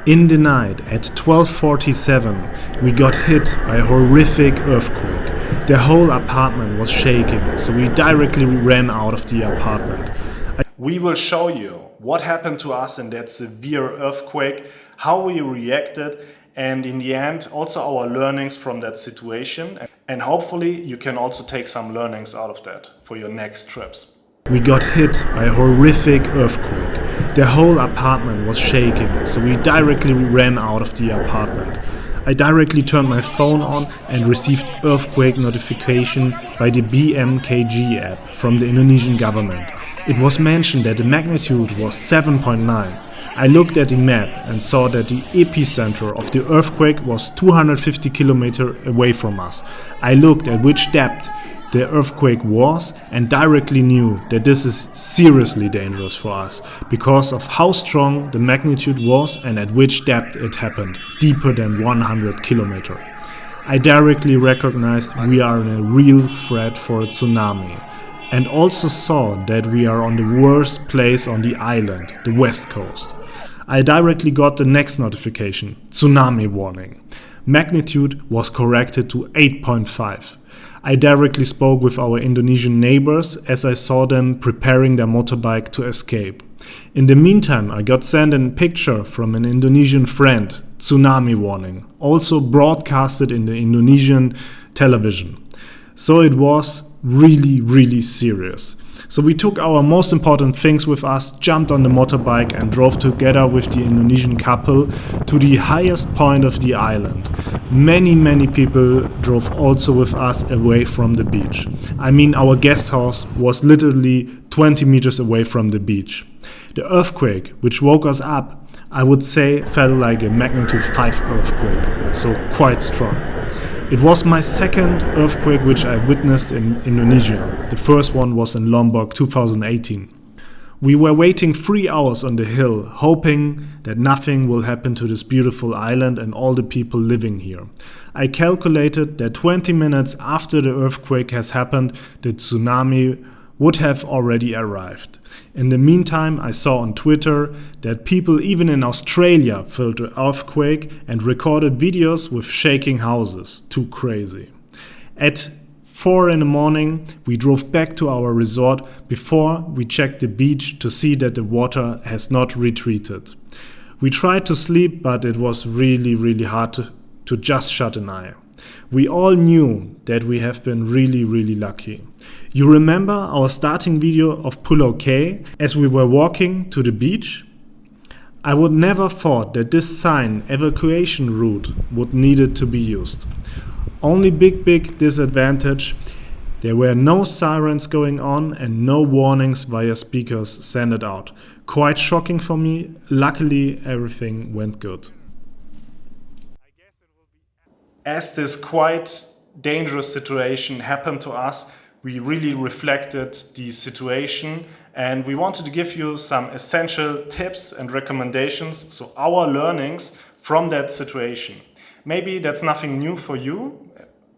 In the night at 12:47, we got hit by a horrific earthquake. The whole apartment was shaking, so we directly ran out of the apartment. We will show you what happened to us in that severe earthquake, how we reacted, and in the end also our learnings from that situation. And hopefully you can also take some learnings out of that for your next trips. We got hit by a horrific earthquake. The whole apartment was shaking, so we directly ran out of the apartment. I directly turned my phone on and received earthquake notification by the BMKG app from the Indonesian government. It was mentioned that the magnitude was 7.9. I looked at the map and saw that the epicenter of the earthquake was 250 kilometers away from us. I looked at which depth the earthquake was and directly knew that this is seriously dangerous for us because of how strong the magnitude was and at which depth it happened, deeper than 100 kilometers. I directly recognized we are in a real threat for a tsunami and also saw that we are on the worst place on the island, the west coast. I directly got the next notification, tsunami warning. Magnitude was corrected to 8.5. I directly spoke with our Indonesian neighbors as I saw them preparing their motorbike to escape. In the meantime, I got sent a picture from an Indonesian friend, tsunami warning, also broadcasted in the Indonesian television. So it was really serious. So we took our most important things with us, jumped on the motorbike and drove together with the Indonesian couple to the highest point of the island. Many people drove also with us away from the beach. I mean, our guest house was literally 20 meters away from the beach. The earthquake, which woke us up, I would say felt like a magnitude 5 earthquake, so quite strong. It was my second earthquake which I witnessed in Indonesia. The first one was in Lombok 2018. We were waiting 3 hours on the hill, hoping that nothing will happen to this beautiful island and all the people living here. I calculated that 20 minutes after the earthquake has happened, the tsunami would have already arrived. In the meantime, I saw on Twitter that people even in Australia felt the earthquake and recorded videos with shaking houses. Too crazy. At 4 in the morning, we drove back to our resort before we checked the beach to see that the water has not retreated. We tried to sleep, but it was really hard to just shut an eye. We all knew that we have been really lucky. You remember our starting video of Pulau K as we were walking to the beach? I would never thought that this sign evacuation route would needed to be used. Only big disadvantage, there were no sirens going on and no warnings via speakers sent out. Quite shocking for me. Luckily everything went good. As this quite dangerous situation happened to us, we really reflected the situation and we wanted to give you some essential tips and recommendations, so our learnings from that situation. Maybe that's nothing new for you,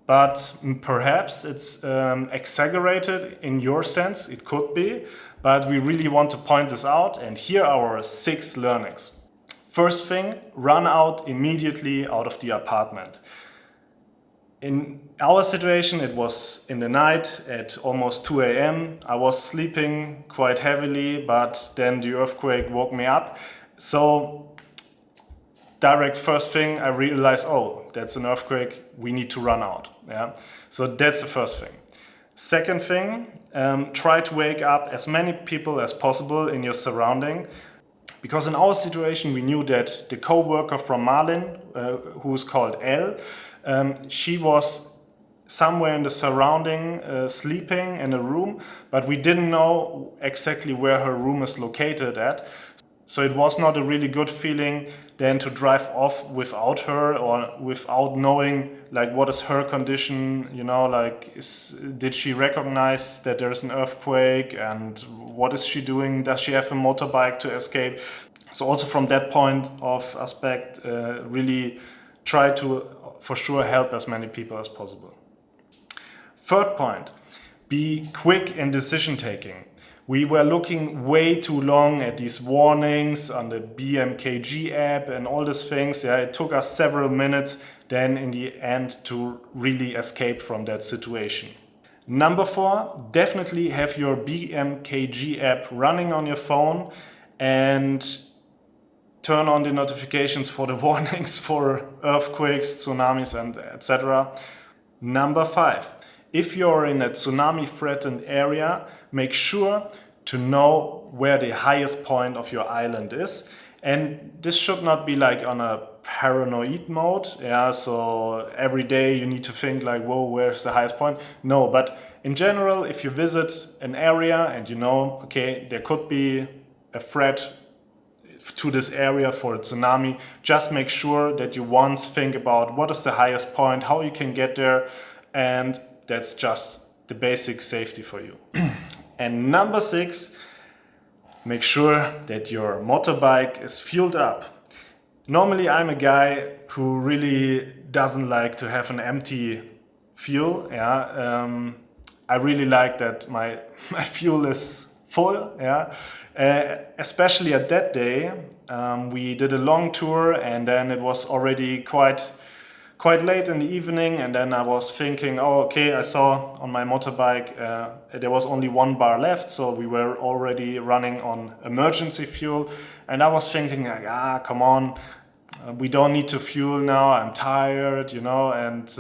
but perhaps it's exaggerated in your sense, it could be, but we really want to point this out and here are our 6 learnings. First thing, run out immediately out of the apartment. In our situation, it was in the night at almost 2 a.m. I was sleeping quite heavily, but then the earthquake woke me up. So, direct first thing, I realized, oh, that's an earthquake, we need to run out. Yeah? So that's the first thing. Second thing, try to wake up as many people as possible in your surrounding. Because in our situation, we knew that the co-worker from Malang, who is called Elle, she was somewhere in the surrounding, sleeping in a room, but we didn't know exactly where her room is located at. So it was not a really good feeling then to drive off without her or without knowing like what is her condition, you know, like did she recognize that there's an earthquake and what is she doing? Does she have a motorbike to escape? So also from that point of aspect, really try to for sure help as many people as possible. Third point, be quick in decision taking. We were looking way too long at these warnings on the BMKG app and all these things. Yeah, it took us several minutes then in the end to really escape from that situation. Number 4, definitely have your BMKG app running on your phone and turn on the notifications for the warnings for earthquakes, tsunamis, and etc. Number 5, if you're in a tsunami threatened area, make sure to know where the highest point of your island is. And this should not be like on a paranoid mode. Yeah, so every day you need to think like, whoa, where's the highest point? No, but in general, if you visit an area and you know, okay, there could be a threat to this area for a tsunami, just make sure that you once think about what is the highest point, how you can get there, and that's just the basic safety for you. And number 6, make sure that your motorbike is fueled up. Normally I'm a guy who really doesn't like to have an empty fuel. Yeah, I really like that my fuel is full. Yeah, especially at that day, we did a long tour and then it was already quite late in the evening, and then I was thinking, oh, okay, I saw on my motorbike there was only 1 bar left, so we were already running on emergency fuel, and I was thinking, like, come on, we don't need to fuel now, I'm tired, you know, and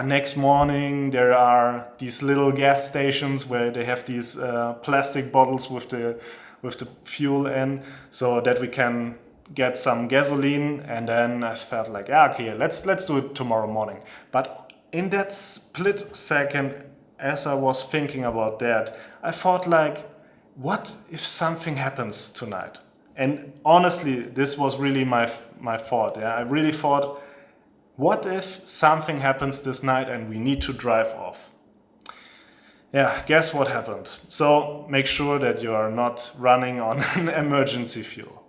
next morning there are these little gas stations where they have these plastic bottles with the fuel in, so that we can get some gasoline. And then I felt like, okay, let's do it tomorrow morning. But in that split second, as I was thinking about that, I thought like, what if something happens tonight? And honestly, this was really my thought. Yeah, I really thought, what if something happens this night and we need to drive off? Yeah, guess what happened? So make sure that you are not running on an emergency fuel.